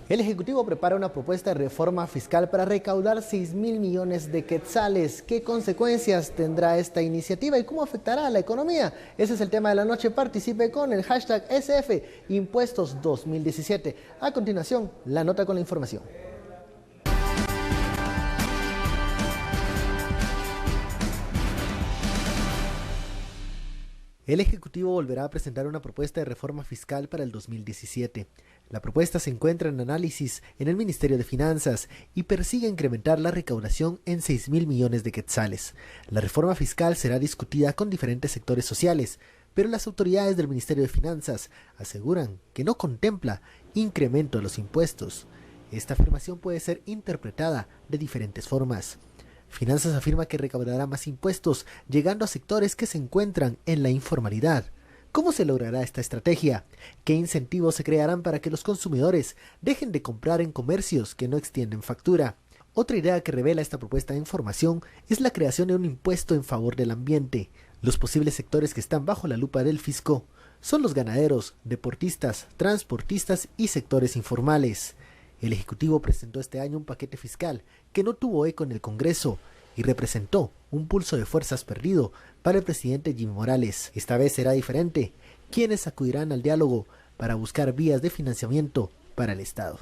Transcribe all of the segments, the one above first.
El Ejecutivo prepara una propuesta de reforma fiscal para recaudar 6.000 millones de quetzales. ¿Qué consecuencias tendrá esta iniciativa y cómo afectará a la economía? Ese es el tema de la noche. Participe con el hashtag SF Impuestos 2017. A continuación, la nota con la información. El Ejecutivo volverá a presentar una propuesta de reforma fiscal para el 2017. La propuesta se encuentra en análisis en el Ministerio de Finanzas y persigue incrementar la recaudación en 6.000 millones de quetzales. La reforma fiscal será discutida con diferentes sectores sociales, pero las autoridades del Ministerio de Finanzas aseguran que no contempla incremento de los impuestos. Esta afirmación puede ser interpretada de diferentes formas. Finanzas afirma que recaudará más impuestos, llegando a sectores que se encuentran en la informalidad. ¿Cómo se logrará esta estrategia? ¿Qué incentivos se crearán para que los consumidores dejen de comprar en comercios que no extienden factura? Otra idea que revela esta propuesta de información es la creación de un impuesto en favor del ambiente. Los posibles sectores que están bajo la lupa del fisco son los ganaderos, deportistas, transportistas y sectores informales. El Ejecutivo presentó este año un paquete fiscal que no tuvo eco en el Congreso y representó un pulso de fuerzas perdido para el presidente Jimmy Morales. Esta vez será diferente. ¿Quiénes acudirán al diálogo para buscar vías de financiamiento para el Estado?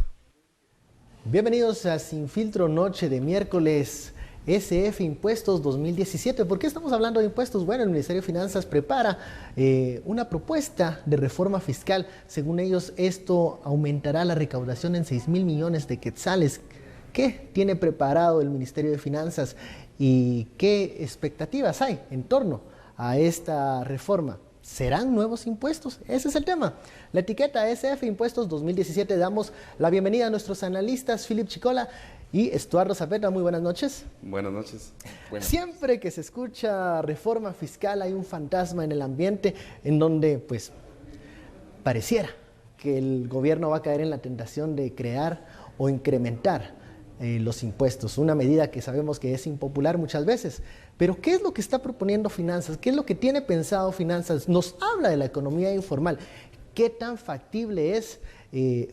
Bienvenidos a Sin Filtro, noche de miércoles. SF Impuestos 2017. ¿Por qué estamos hablando de impuestos? Bueno, el Ministerio de Finanzas prepara una propuesta de reforma fiscal. Según ellos, esto aumentará la recaudación en 6.000 millones de quetzales. ¿Qué tiene preparado el Ministerio de Finanzas y qué expectativas hay en torno a esta reforma? ¿Serán nuevos impuestos? Ese es el tema. La etiqueta SF Impuestos 2017. Damos la bienvenida a nuestros analistas, Philip Chicola y Estuardo Zapeta. Muy buenas noches. Buenas noches. Siempre que se escucha reforma fiscal hay un fantasma en el ambiente en donde pues pareciera que el gobierno va a caer en la tentación de crear o incrementar los impuestos, una medida que sabemos que es impopular muchas veces. Pero ¿qué es lo que está proponiendo Finanzas? ¿Qué es lo que tiene pensado Finanzas? Nos habla de la economía informal. ¿Qué tan factible es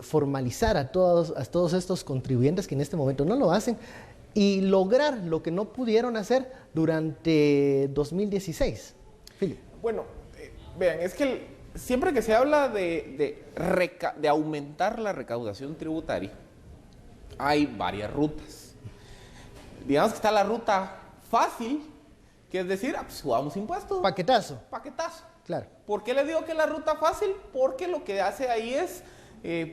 formalizar a todos estos contribuyentes que en este momento no lo hacen y lograr lo que no pudieron hacer durante 2016? Philip. Bueno, vean, es que siempre que se habla de aumentar la recaudación tributaria, hay varias rutas. Digamos que está la ruta fácil, que es decir, pues subamos impuestos. Paquetazo. Paquetazo. Claro. ¿Por qué les digo que es la ruta fácil? Porque lo que hace ahí es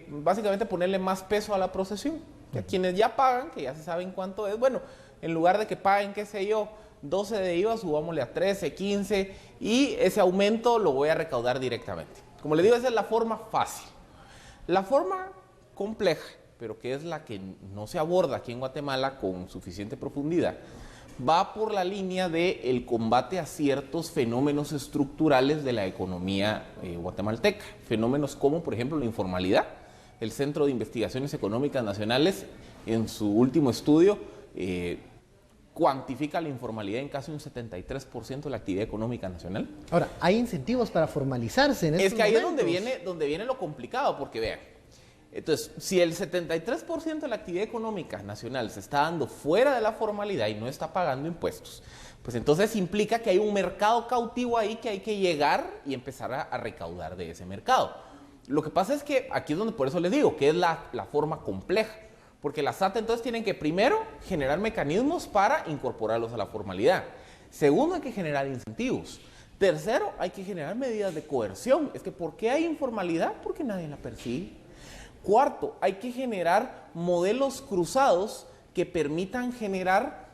básicamente ponerle más peso a la procesión. Que a quienes ya pagan, que ya se saben cuánto es, bueno, en lugar de que paguen, qué sé yo, 12 de IVA, subámosle a 13, 15 y ese aumento lo voy a recaudar directamente. Como les digo, esa es la forma fácil. La forma compleja, pero que es la que no se aborda aquí en Guatemala con suficiente profundidad, va por la línea del combate a ciertos fenómenos estructurales de la economía guatemalteca. Fenómenos como, por ejemplo, la informalidad. El Centro de Investigaciones Económicas Nacionales, en su último estudio, cuantifica la informalidad en casi un 73% de la actividad económica nacional. Ahora, ¿hay incentivos para formalizarse en estos momentos? Es que ahí momentos? es donde viene lo complicado, porque vean, entonces, si el 73% de la actividad económica nacional se está dando fuera de la formalidad y no está pagando impuestos, pues entonces implica que hay un mercado cautivo ahí que hay que llegar y empezar a recaudar de ese mercado. Lo que pasa es que aquí es donde por eso les digo que es la forma compleja, porque las SAT entonces tienen que primero generar mecanismos para incorporarlos a la formalidad. Segundo, hay que generar incentivos. Tercero, hay que generar medidas de coerción. Es que ¿por qué hay informalidad? Porque nadie la persigue. Cuarto, hay que generar modelos cruzados que permitan generar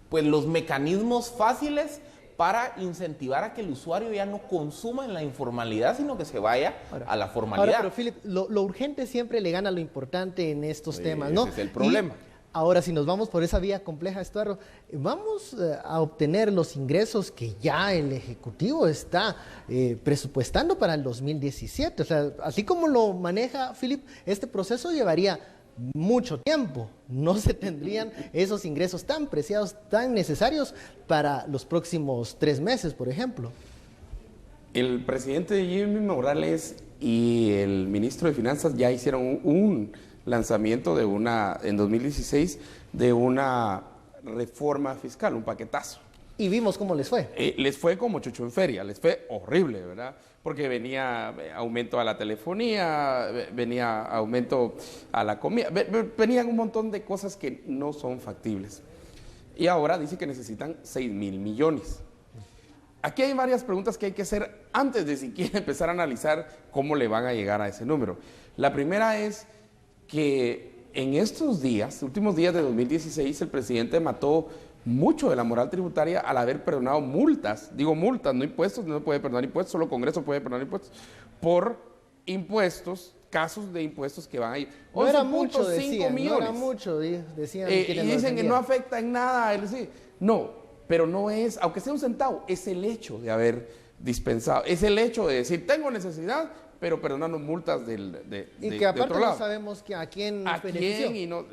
pues los mecanismos fáciles para incentivar a que el usuario ya no consuma en la informalidad, sino que se vaya a la formalidad. Ahora, pero Philip, lo urgente siempre le gana lo importante en estos temas, ¿no? Ese es el problema. Ahora, si nos vamos por esa vía compleja, Estuardo, vamos a obtener los ingresos que ya el Ejecutivo está presupuestando para el 2017. O sea, así como lo maneja Philip, este proceso llevaría mucho tiempo. No se tendrían esos ingresos tan preciados, tan necesarios para los próximos 3 meses, por ejemplo. El presidente Jimmy Morales y el ministro de Finanzas ya hicieron un lanzamiento en 2016 de una reforma fiscal, un paquetazo. Y vimos cómo les fue. Les fue como chucho en feria, les fue horrible, ¿verdad? Porque venía aumento a la telefonía, venía aumento a la comida, venían un montón de cosas que no son factibles. Y ahora dice que necesitan 6,000 millones. Aquí hay varias preguntas que hay que hacer antes de siquiera empezar a analizar cómo le van a llegar a ese número. La primera es que en estos días, últimos días de 2016, el presidente mató mucho de la moral tributaria al haber perdonado multas, digo multas, no impuestos, no puede perdonar impuestos, solo Congreso puede perdonar impuestos, por impuestos, casos de impuestos que van a ir. No era mucho, decían, millones. no era mucho, decían. Y dicen que no afecta en nada, no, pero no es, aunque sea un centavo, es el hecho de haber dispensado, es el hecho de decir, tengo necesidad, pero perdonando multas y que aparte no sabemos a quién benefició. Y no.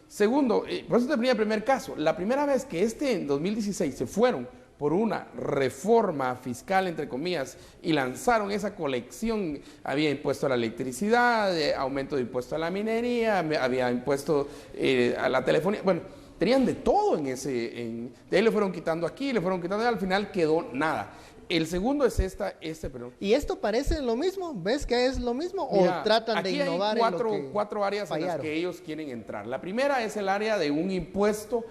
Segundo, por eso te ponía el primer caso, la primera vez que en 2016 se fueron por una reforma fiscal, entre comillas, y lanzaron esa colección, había impuesto a la electricidad, aumento de impuesto a la minería, había impuesto a la telefonía, bueno, tenían de todo de ahí le fueron quitando aquí, le fueron quitando, y al final quedó nada. El segundo es perdón. ¿Y esto parece lo mismo? ¿Ves que es lo mismo? ¿O tratan de innovar en lo que cuatro áreas fallaron, en las que ellos quieren entrar? La primera es el área de un impuesto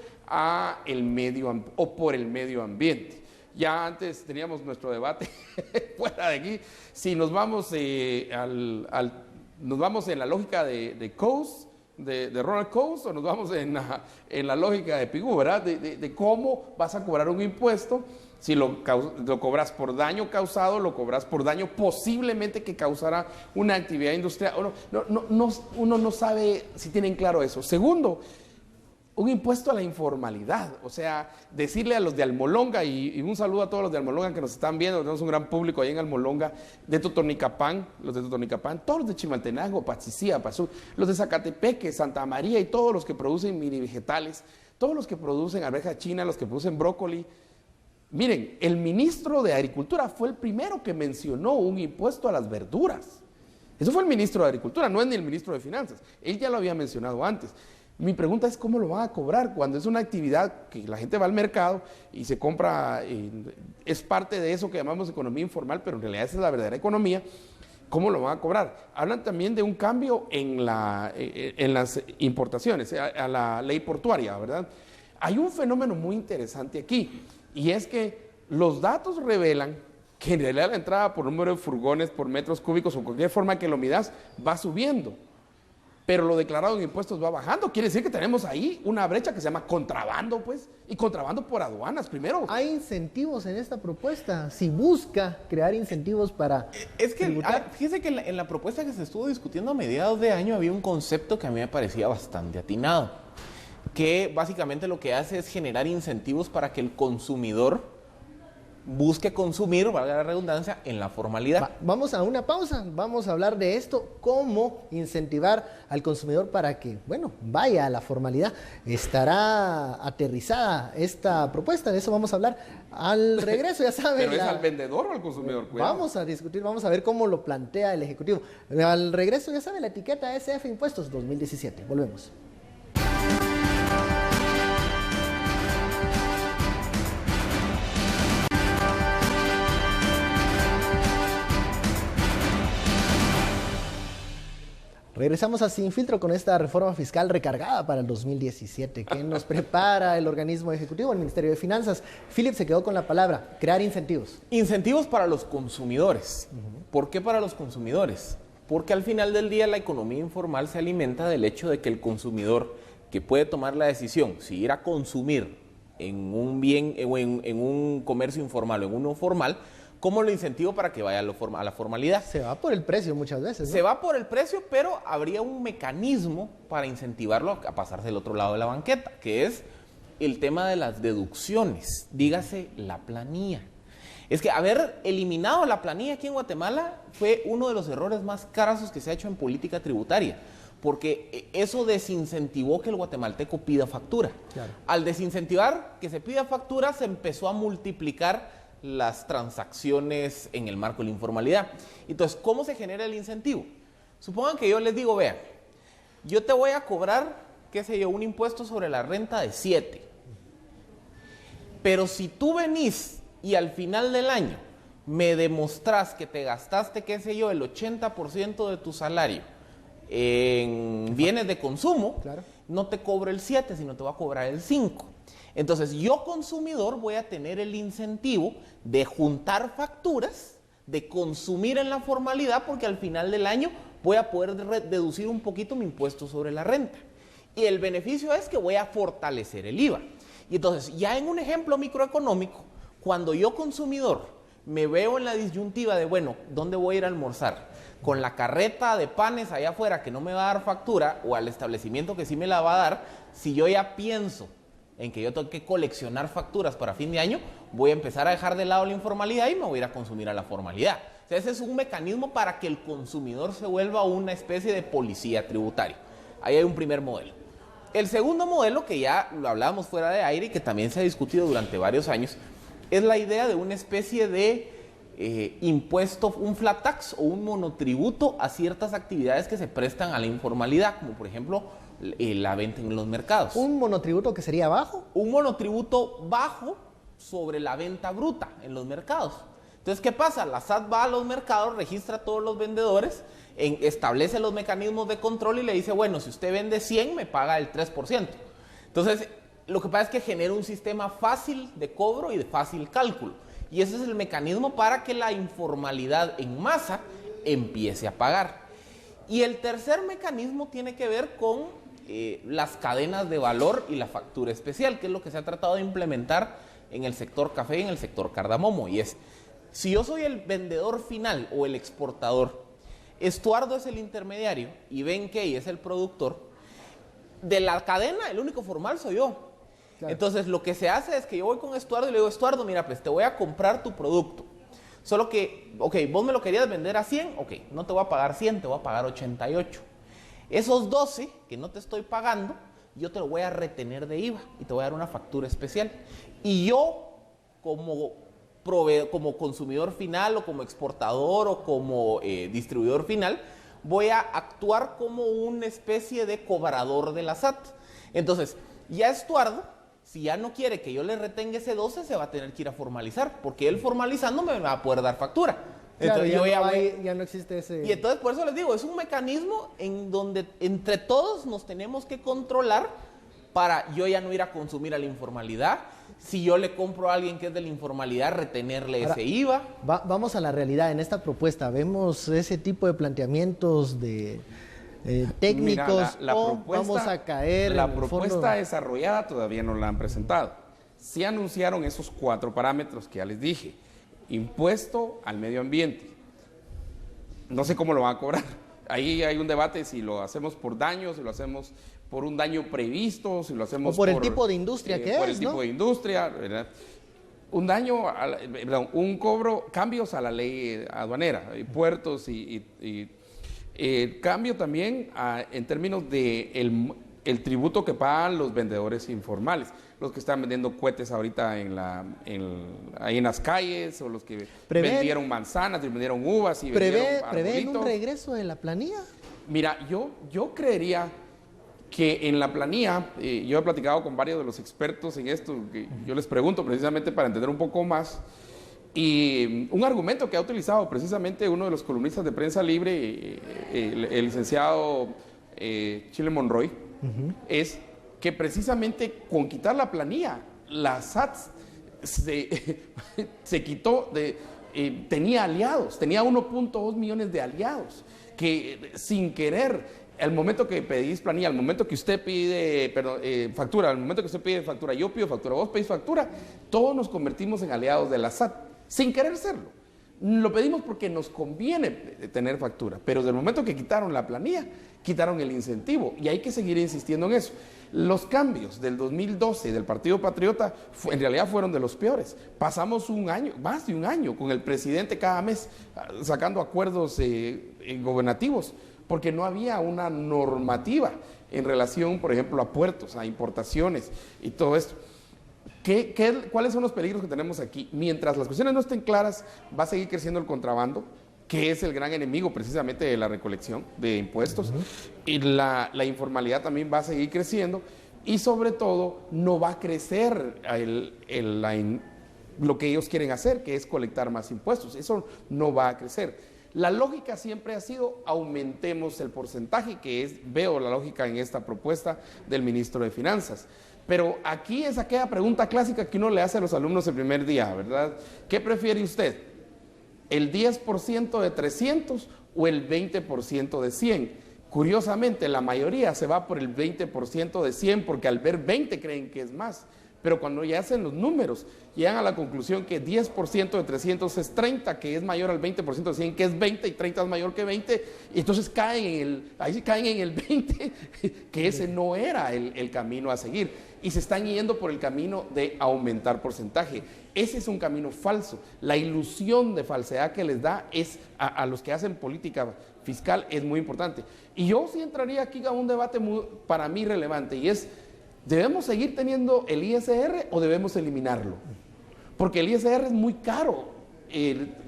por el medio ambiente. Ya antes teníamos nuestro debate fuera de aquí. Si nos vamos nos vamos en la lógica de Coase, de Ronald Coase, o nos vamos en la lógica de Pigou, ¿verdad? De cómo vas a cobrar un impuesto. Si lo cobras por daño causado, lo cobras por daño posiblemente que causará una actividad industrial. Uno no sabe si tienen claro eso. Segundo, un impuesto a la informalidad. O sea, decirle a los de Almolonga, y un saludo a todos los de Almolonga que nos están viendo, tenemos un gran público ahí en Almolonga, de Totonicapán, todos los de Chimaltenango, Pachicía, Pazú, los de Zacatepeque, Santa María y todos los que producen mini vegetales, todos los que producen arveja china, los que producen brócoli. Miren, el ministro de Agricultura fue el primero que mencionó un impuesto a las verduras. Eso fue el ministro de Agricultura, no es ni el ministro de Finanzas. Él ya lo había mencionado antes. Mi pregunta es cómo lo van a cobrar cuando es una actividad que la gente va al mercado y se compra, es parte de eso que llamamos economía informal, pero en realidad esa es la verdadera economía. ¿Cómo lo van a cobrar? Hablan también de un cambio en las importaciones, a la ley portuaria, ¿verdad? Hay un fenómeno muy interesante aquí. Y es que los datos revelan que en realidad la entrada por número de furgones, por metros cúbicos o cualquier forma que lo midas va subiendo, pero lo declarado en impuestos va bajando. Quiere decir que tenemos ahí una brecha que se llama contrabando, pues, y contrabando por aduanas primero. ¿Hay incentivos en esta propuesta? Si busca crear incentivos para tributar. Fíjese que en la propuesta que se estuvo discutiendo a mediados de año había un concepto que a mí me parecía bastante atinado, que básicamente lo que hace es generar incentivos para que el consumidor busque consumir, valga la redundancia, en la formalidad. Vamos a una pausa, vamos a hablar de esto, cómo incentivar al consumidor para que, vaya a la formalidad. ¿Estará aterrizada esta propuesta? De eso vamos a hablar al regreso, ya saben. ¿Pero es al vendedor o al consumidor? Cuidado. Vamos a discutir, vamos a ver cómo lo plantea el Ejecutivo. Al regreso, ya saben, la etiqueta SF Impuestos 2017. Volvemos. Regresamos a Sin Filtro con esta reforma fiscal recargada para el 2017. ¿Qué nos prepara el organismo ejecutivo, el Ministerio de Finanzas? Philip se quedó con la palabra, crear incentivos. Incentivos para los consumidores. ¿Por qué para los consumidores? Porque al final del día la economía informal se alimenta del hecho de que el consumidor que puede tomar la decisión si ir a consumir en un bien o en un comercio informal o en uno formal, ¿cómo lo incentivo para que vaya a la formalidad? Se va por el precio muchas veces, ¿no? Se va por el precio, pero habría un mecanismo para incentivarlo a pasarse del otro lado de la banqueta, que es el tema de las deducciones, dígase la planilla. Es que haber eliminado la planilla aquí en Guatemala fue uno de los errores más caros que se ha hecho en política tributaria, porque eso desincentivó que el guatemalteco pida factura. Claro. Al desincentivar que se pida factura, se empezó a multiplicar las transacciones en el marco de la informalidad. Entonces, ¿cómo se genera el incentivo? Supongan que yo les digo, vean, yo te voy a cobrar, qué sé yo, un impuesto sobre la renta de 7. Pero si tú venís y al final del año me demostrás que te gastaste, qué sé yo, el 80% de tu salario en bienes de consumo, claro, no te cobro el 7, sino te voy a cobrar el 5. Entonces, yo consumidor voy a tener el incentivo de juntar facturas, de consumir en la formalidad, porque al final del año voy a poder deducir un poquito mi impuesto sobre la renta. Y el beneficio es que voy a fortalecer el IVA. Y entonces, ya en un ejemplo microeconómico, cuando yo consumidor me veo en la disyuntiva de, bueno, ¿dónde voy a ir a almorzar? ¿Con la carreta de panes allá afuera que no me va a dar factura o al establecimiento que sí me la va a dar? Si yo ya pienso en que yo tengo que coleccionar facturas para fin de año, voy a empezar a dejar de lado la informalidad y me voy a ir a consumir a la formalidad. O sea, ese es un mecanismo para que el consumidor se vuelva una especie de policía tributario. Ahí hay un primer modelo. El segundo modelo, que ya lo hablábamos fuera de aire y que también se ha discutido durante varios años, es la idea de una especie de impuesto, un flat tax o un monotributo a ciertas actividades que se prestan a la informalidad, como por ejemplo la venta en los mercados. ¿Un monotributo que sería bajo? Un monotributo bajo sobre la venta bruta en los mercados. Entonces, ¿qué pasa? La SAT va a los mercados, registra a todos los vendedores, establece los mecanismos de control y le dice, bueno, si usted vende 100, me paga el 3%. Entonces, lo que pasa es que genera un sistema fácil de cobro y de fácil cálculo. Y ese es el mecanismo para que la informalidad en masa empiece a pagar. Y el tercer mecanismo tiene que ver con las cadenas de valor y la factura especial, que es lo que se ha tratado de implementar en el sector café y en el sector cardamomo. Y es, si yo soy el vendedor final o el exportador, Estuardo es el intermediario y Benkei es el productor, de la cadena el único formal soy yo. Claro. Entonces lo que se hace es que yo voy con Estuardo y le digo, Estuardo, mira, pues te voy a comprar tu producto. Solo que, ok, vos me lo querías vender a 100, ok, no te voy a pagar 100, te voy a pagar 88. Esos 12 que no te estoy pagando, yo te lo voy a retener de IVA y te voy a dar una factura especial. Y yo, como consumidor final o como exportador o como distribuidor final, voy a actuar como una especie de cobrador de la SAT. Entonces, ya Estuardo, si ya no quiere que yo le retenga ese 12, se va a tener que ir a formalizar, porque él formalizando me va a poder dar factura. Claro, entonces, ya no existe ese... Y entonces por eso les digo, es un mecanismo en donde entre todos nos tenemos que controlar para yo ya no ir a consumir a la informalidad. Si yo le compro a alguien que es de la informalidad, retenerle ese IVA. Vamos a la realidad. En esta propuesta vemos ese tipo de planteamientos de... técnicos. Mira, vamos a caer. La propuesta desarrollada todavía no la han presentado. Sí anunciaron esos 4 parámetros que ya les dije. Impuesto al medio ambiente. No sé cómo lo van a cobrar. Ahí hay un debate si lo hacemos por daño, si lo hacemos por un daño previsto, si lo hacemos por el tipo de industria que es, por el tipo de industria, ¿verdad? Un daño, un cobro, cambios a la ley aduanera, puertos y cambio también en términos de el tributo que pagan los vendedores informales, los que están vendiendo cohetes ahorita ahí en las calles, o los que vendieron manzanas, y vendieron uvas y ¿Prevén un regreso de la planilla? Mira, yo creería que en la planilla, yo he platicado con varios de los expertos en esto, que yo les pregunto precisamente para entender un poco más. Y un argumento que ha utilizado precisamente uno de los columnistas de Prensa Libre, el licenciado Chile Monroy, es que precisamente con quitar la planilla, la SAT se quitó tenía aliados, tenía 1.2 millones de aliados, que sin querer, al momento que pedís planilla, al momento que usted pide factura, al momento que usted pide factura, yo pido factura, vos pedís factura, todos nos convertimos en aliados de la SAT. Sin querer serlo. Lo pedimos porque nos conviene tener factura, pero desde el momento que quitaron la planilla, quitaron el incentivo y hay que seguir insistiendo en eso. Los cambios del 2012 del Partido Patriota en realidad fueron de los peores. Pasamos un año, más de un año, con el presidente cada mes sacando acuerdos gobernativos, porque no había una normativa en relación, por ejemplo, a puertos, a importaciones y todo esto. ¿Cuáles son los peligros que tenemos aquí? Mientras las cuestiones no estén claras, va a seguir creciendo el contrabando, que es el gran enemigo precisamente de la recolección de impuestos, y la informalidad también va a seguir creciendo, y sobre todo no va a crecer lo que ellos quieren hacer, que es colectar más impuestos. Eso no va a crecer. La lógica siempre ha sido aumentemos el porcentaje, veo la lógica en esta propuesta del ministro de Finanzas. Pero aquí es aquella pregunta clásica que uno le hace a los alumnos el primer día, ¿verdad? ¿Qué prefiere usted? ¿El 10% de 300 o el 20% de 100? Curiosamente, la mayoría se va por el 20% de 100 porque al ver 20 creen que es más. Pero cuando ya hacen los números, llegan a la conclusión que 10% de 300 es 30, que es mayor al 20% de 100, que es 20, y 30 es mayor que 20, y entonces ahí caen en el 20, que ese no era el camino a seguir, y se están yendo por el camino de aumentar porcentaje. Ese es un camino falso. La ilusión de falsedad que les da a los que hacen política fiscal es muy importante. Y yo sí entraría aquí a un debate para mí relevante, y es: ¿debemos seguir teniendo el ISR o debemos eliminarlo? Porque el ISR es muy caro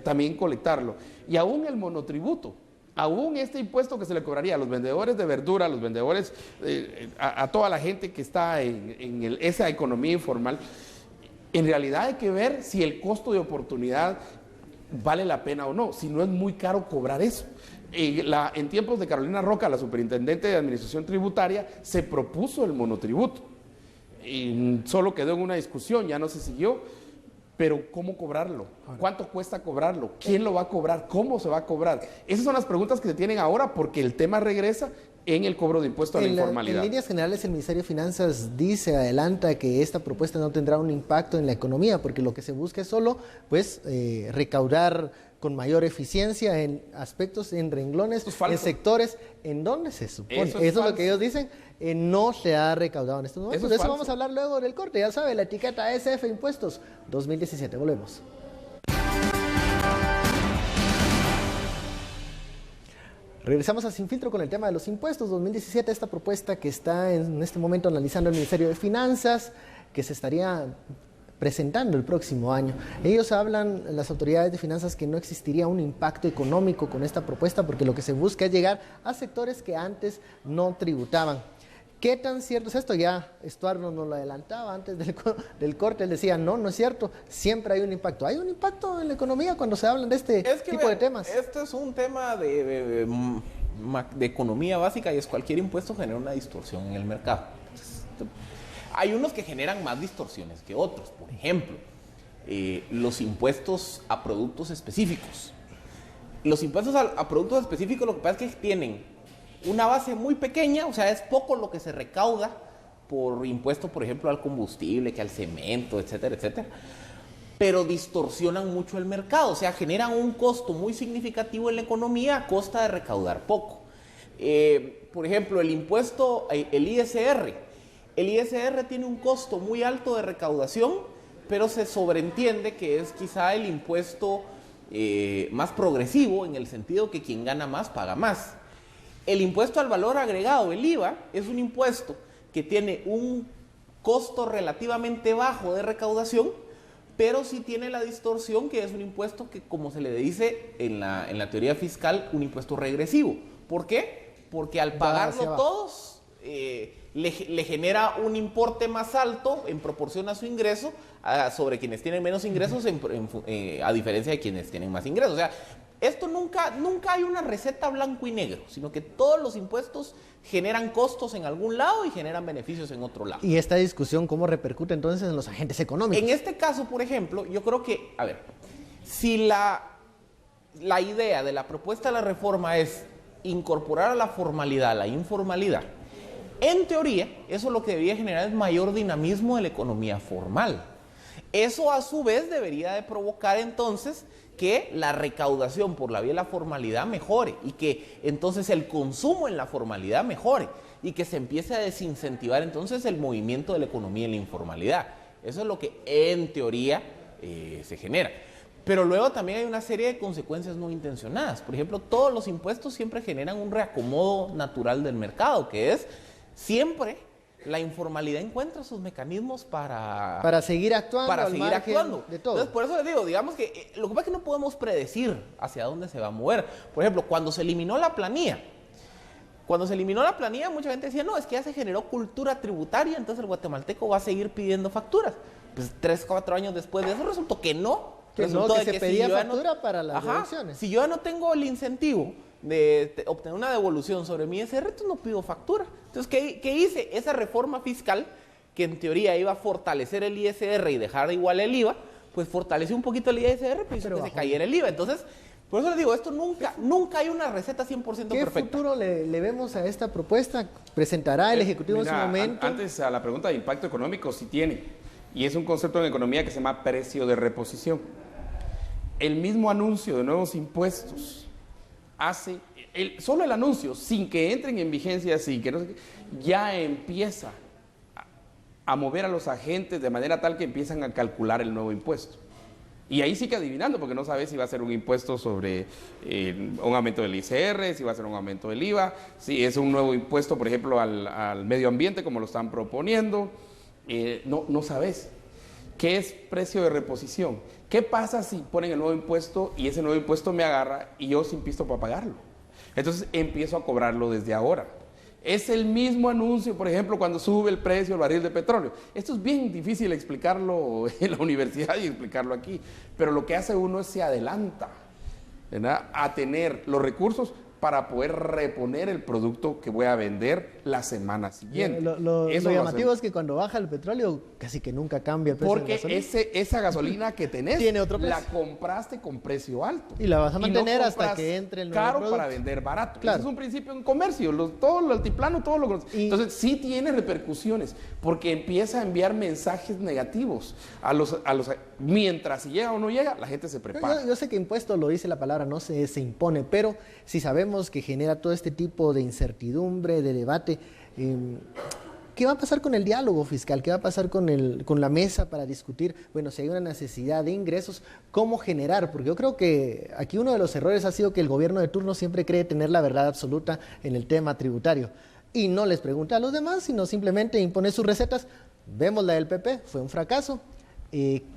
también colectarlo. Y aún el monotributo, aún este impuesto que se le cobraría a los vendedores de verdura, a los vendedores, a toda la gente que está en esa economía informal, en realidad hay que ver si el costo de oportunidad vale la pena o no, si no es muy caro cobrar eso. En tiempos de Carolina Roca, la superintendente de Administración Tributaria, se propuso el monotributo y solo quedó en una discusión, ya no se siguió. Pero ¿cómo cobrarlo? ¿Cuánto cuesta cobrarlo? ¿Quién lo va a cobrar? ¿Cómo se va a cobrar? Esas son las preguntas que se tienen ahora, porque el tema regresa en el cobro de impuesto a la informalidad. En líneas generales, el Ministerio de Finanzas adelanta que esta propuesta no tendrá un impacto en la economía, porque lo que se busca es solo recaudar con mayor eficiencia en aspectos, en renglones, en sectores en donde se supone. Eso es lo que ellos dicen, no se ha recaudado en estos momentos. De eso vamos a hablar luego del corte. Ya sabe, la etiqueta SF Impuestos 2017. Volvemos. Regresamos a Sin Filtro con el tema de los impuestos 2017, esta propuesta que está en este momento analizando el Ministerio de Finanzas, que se estaría presentando el próximo año. Ellos hablan, las autoridades de finanzas, que no existiría un impacto económico con esta propuesta, porque lo que se busca es llegar a sectores que antes no tributaban. ¿Qué tan cierto es esto? Ya Estuardo nos lo adelantaba antes del corte, él decía, no es cierto, siempre hay un impacto. ¿Hay un impacto en la economía cuando se hablan de este tipo de temas? Este es un tema de economía básica, y es cualquier impuesto genera una distorsión en el mercado. Hay unos que generan más distorsiones que otros. Por ejemplo, los impuestos a productos específicos. Los impuestos a productos específicos, lo que pasa es que tienen una base muy pequeña, o sea, es poco lo que se recauda por impuesto, por ejemplo, al combustible, que al cemento, etcétera, etcétera, pero distorsionan mucho el mercado, o sea, generan un costo muy significativo en la economía a costa de recaudar poco. Por ejemplo, el impuesto, el ISR. El ISR tiene un costo muy alto de recaudación, pero se sobreentiende que es quizá el impuesto más progresivo, en el sentido que quien gana más paga más. El impuesto al valor agregado, el IVA, es un impuesto que tiene un costo relativamente bajo de recaudación, pero sí tiene la distorsión que es un impuesto que, como se le dice en la teoría fiscal, un impuesto regresivo. ¿Por qué? Porque al pagarlo todos, le genera un importe más alto en proporción a su ingreso sobre quienes tienen menos ingresos, a diferencia de quienes tienen más ingresos. O sea, esto nunca hay una receta blanco y negro, sino que todos los impuestos generan costos en algún lado y generan beneficios en otro lado. ¿Y esta discusión cómo repercute entonces en los agentes económicos? En este caso, por ejemplo, yo creo que, a ver, si la idea de la propuesta de la reforma es incorporar a la formalidad la informalidad, en teoría, eso lo que debería generar es mayor dinamismo de la economía formal. Eso a su vez debería de provocar entonces que la recaudación por la vía de la formalidad mejore, y que entonces el consumo en la formalidad mejore, y que se empiece a desincentivar entonces el movimiento de la economía en la informalidad. Eso es lo que en teoría se genera. Pero luego también hay una serie de consecuencias no intencionadas. Por ejemplo, todos los impuestos siempre generan un reacomodo natural del mercado, que es siempre la informalidad encuentra sus mecanismos para seguir actuando, para al seguir margen actuando. de todo. Entonces, por eso les digo, digamos que lo que pasa es que no podemos predecir hacia dónde se va a mover. Por ejemplo, cuando se eliminó la planilla, mucha gente decía, no, es que ya se generó cultura tributaria, entonces el guatemalteco va a seguir pidiendo facturas. Pues 3, 4 años después de eso resultó que no. Que se pedía factura para las deducciones. Si yo ya no tengo el incentivo de obtener una devolución sobre mi ISR, entonces no pido factura. Entonces, ¿qué hice? Esa reforma fiscal, que en teoría iba a fortalecer el ISR y dejar igual el IVA, pues fortaleció un poquito el ISR, pues hizo que se cayera el IVA. Entonces, por eso les digo, esto nunca hay una receta 100% perfecta. ¿Qué futuro le vemos a esta propuesta? ¿Presentará el Ejecutivo en su momento? Antes, a la pregunta de impacto económico, sí tiene. Y es un concepto en economía que se llama precio de reposición. El mismo anuncio de nuevos impuestos hace, solo el anuncio, sin que entren en vigencia, sin que no sé qué, ya empieza a mover a los agentes de manera tal que empiezan a calcular el nuevo impuesto. Y ahí sí que adivinando, porque no sabes si va a ser un impuesto sobre un aumento del ICR, si va a ser un aumento del IVA, si es un nuevo impuesto, por ejemplo, al medio ambiente, como lo están proponiendo. No sabes. ¿Qué es precio de reposición? ¿Qué pasa si ponen el nuevo impuesto y ese nuevo impuesto me agarra y yo sin pisto para pagarlo? Entonces empiezo a cobrarlo desde ahora. Es el mismo anuncio, por ejemplo, cuando sube el precio del barril de petróleo. Esto es bien difícil explicarlo en la universidad y explicarlo aquí, pero lo que hace uno es se adelanta, ¿verdad?, a tener los recursos para poder reponer el producto que voy a vender la semana siguiente. Lo llamativo es que cuando baja el petróleo casi que nunca cambia el precio de la gasolina. Porque esa gasolina que tenés tiene otro precio. La compraste con precio alto. Y la vas a mantener hasta que entre el nuevo caro producto. Para vender barato. Claro. Ese es un principio en comercio. Todo lo altiplano, todo lo... Entonces sí tiene repercusiones porque empieza a enviar mensajes negativos a los mientras si llega o no llega, la gente se prepara. Yo sé que impuesto lo dice la palabra, no se impone, pero si sabemos que genera todo este tipo de incertidumbre, de debate, ¿qué va a pasar con el diálogo fiscal? ¿Qué va a pasar con la mesa para discutir? Bueno, si hay una necesidad de ingresos, ¿cómo generar? Porque yo creo que aquí uno de los errores ha sido que el gobierno de turno siempre cree tener la verdad absoluta en el tema tributario y no les pregunta a los demás, sino simplemente impone sus recetas. Vemos la del PP, fue un fracaso.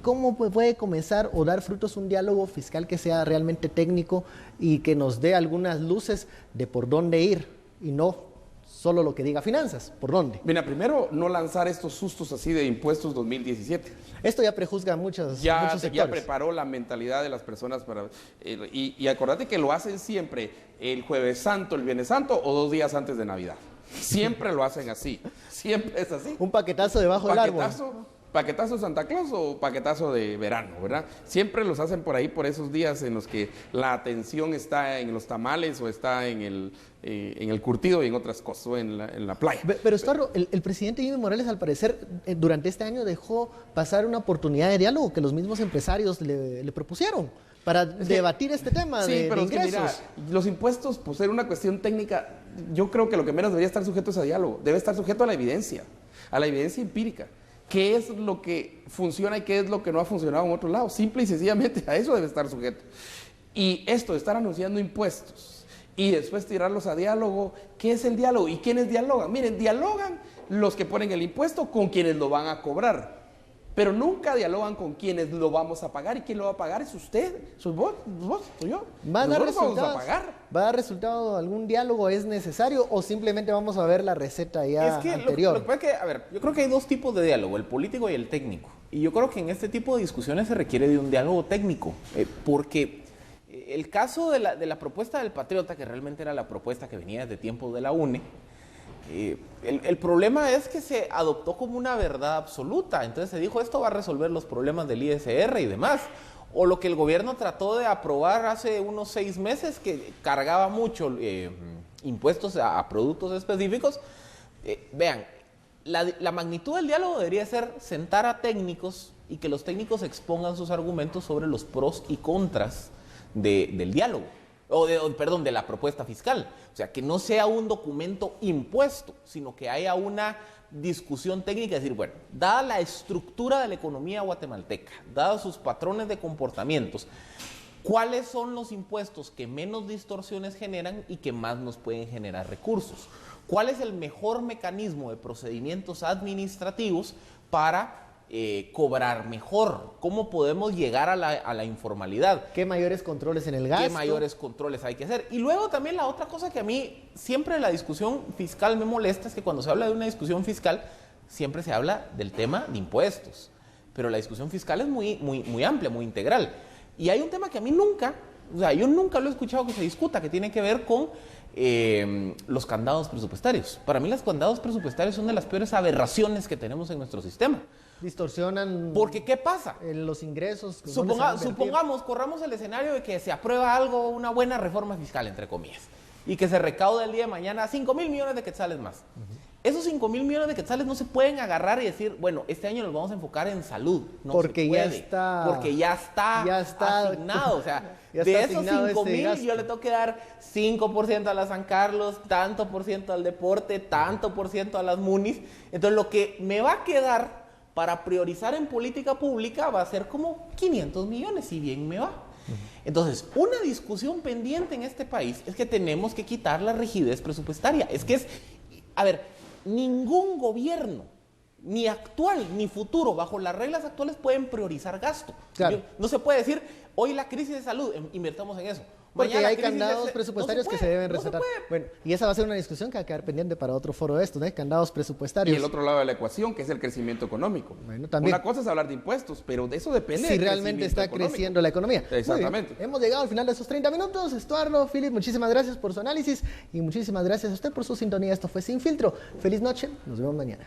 ¿Cómo puede comenzar o dar frutos un diálogo fiscal que sea realmente técnico y que nos dé algunas luces de por dónde ir y no solo lo que diga finanzas? ¿Por dónde? Mira, primero, no lanzar estos sustos así de impuestos 2017. Esto ya prejuzga muchos sectores. Ya preparó la mentalidad de las personas para... y acordate que lo hacen siempre el Jueves Santo, el Viernes Santo o 2 días antes de Navidad. Siempre lo hacen así. Siempre es así. Un paquetazo debajo del árbol. Paquetazo Santa Claus o paquetazo de verano, ¿verdad? Siempre los hacen por ahí, por esos días en los que la atención está en los tamales o está en el curtido y en otras cosas, o en la playa. Pero Estuardo, el presidente Jimmy Morales, al parecer, durante este año dejó pasar una oportunidad de diálogo que los mismos empresarios le propusieron para debatir este tema de ingresos. Es que mira, los impuestos, por ser una cuestión técnica, yo creo que lo que menos debería estar sujeto es a diálogo, debe estar sujeto a la evidencia empírica. ¿Qué es lo que funciona y qué es lo que no ha funcionado en otro lado? Simple y sencillamente a eso debe estar sujeto. Y esto de estar anunciando impuestos y después tirarlos a diálogo, ¿qué es el diálogo? ¿Y quiénes dialogan? Miren, dialogan los que ponen el impuesto con quienes lo van a cobrar, pero nunca dialogan con quienes lo vamos a pagar. ¿Y quién lo va a pagar? Es usted, sos vos, soy yo. ¿Va a dar resultados? Vamos a pagar. ¿Va a dar resultado? ¿Algún diálogo es necesario o simplemente vamos a ver la receta ya anterior? Lo que pasa es que, a ver, yo creo que hay 2 tipos de diálogo, el político y el técnico. Y yo creo que en este tipo de discusiones se requiere de un diálogo técnico, porque el caso de la propuesta del Patriota, que realmente era la propuesta que venía desde tiempos de la UNE, el problema es que se adoptó como una verdad absoluta. Entonces se dijo, esto va a resolver los problemas del ISR y demás. O lo que el gobierno trató de aprobar hace unos 6 meses, que cargaba mucho impuestos a productos específicos. Vean, la magnitud del diálogo debería ser sentar a técnicos y que los técnicos expongan sus argumentos sobre los pros y contras del diálogo. De la propuesta fiscal. O sea, que no sea un documento impuesto, sino que haya una discusión técnica, es decir, bueno, dada la estructura de la economía guatemalteca, dados sus patrones de comportamientos, ¿cuáles son los impuestos que menos distorsiones generan y que más nos pueden generar recursos? ¿cuál es el mejor mecanismo de procedimientos administrativos para cobrar mejor? ¿Cómo podemos llegar a la informalidad? ¿Qué mayores controles en el gasto? ¿Qué mayores controles hay que hacer? Y luego también la otra cosa que a mí siempre en la discusión fiscal me molesta es que cuando se habla de una discusión fiscal siempre se habla del tema de impuestos, pero la discusión fiscal es muy amplia, muy integral. Y hay un tema que a mí nunca, o sea, yo nunca lo he escuchado que se discuta, que tiene que ver con los candados presupuestarios. Para mí los candados presupuestarios son de las peores aberraciones que tenemos en nuestro sistema. Distorsionan. Porque, ¿qué pasa? Los ingresos. Supongamos, corramos el escenario de que se aprueba algo, una buena reforma fiscal, entre comillas, y que se recauda el día de mañana 5,000 millones de quetzales más. Esos 5,000 millones de quetzales no se pueden agarrar y decir, bueno, este año nos vamos a enfocar en salud. No porque se puede, porque ya está asignado. O sea, de esos 5,000 yo le tengo que dar 5% a la San Carlos, tanto por ciento al deporte, tanto por ciento a las MUNIs. Entonces, lo que me va a quedar para priorizar en política pública va a ser como 500 millones, si bien me va. Entonces, una discusión pendiente en este país es que tenemos que quitar la rigidez presupuestaria. Es que a ver, ningún gobierno, ni actual ni futuro, bajo las reglas actuales pueden priorizar gasto. Claro. No se puede decir, hoy la crisis de salud, invertamos en eso. Porque Mañana hay candados presupuestarios que se deben respetar. Bueno, y esa va a ser una discusión que va a quedar pendiente para otro foro de estos, ¿no? Candados presupuestarios. Y el otro lado de la ecuación, que es el crecimiento económico. Bueno, también. Una cosa es hablar de impuestos, pero de eso depende si realmente está creciendo la economía. Exactamente. Hemos llegado al final de esos 30 minutos. Estuardo, Philip, muchísimas gracias por su análisis y muchísimas gracias a usted por su sintonía. Esto fue Sin Filtro. Feliz noche. Nos vemos mañana.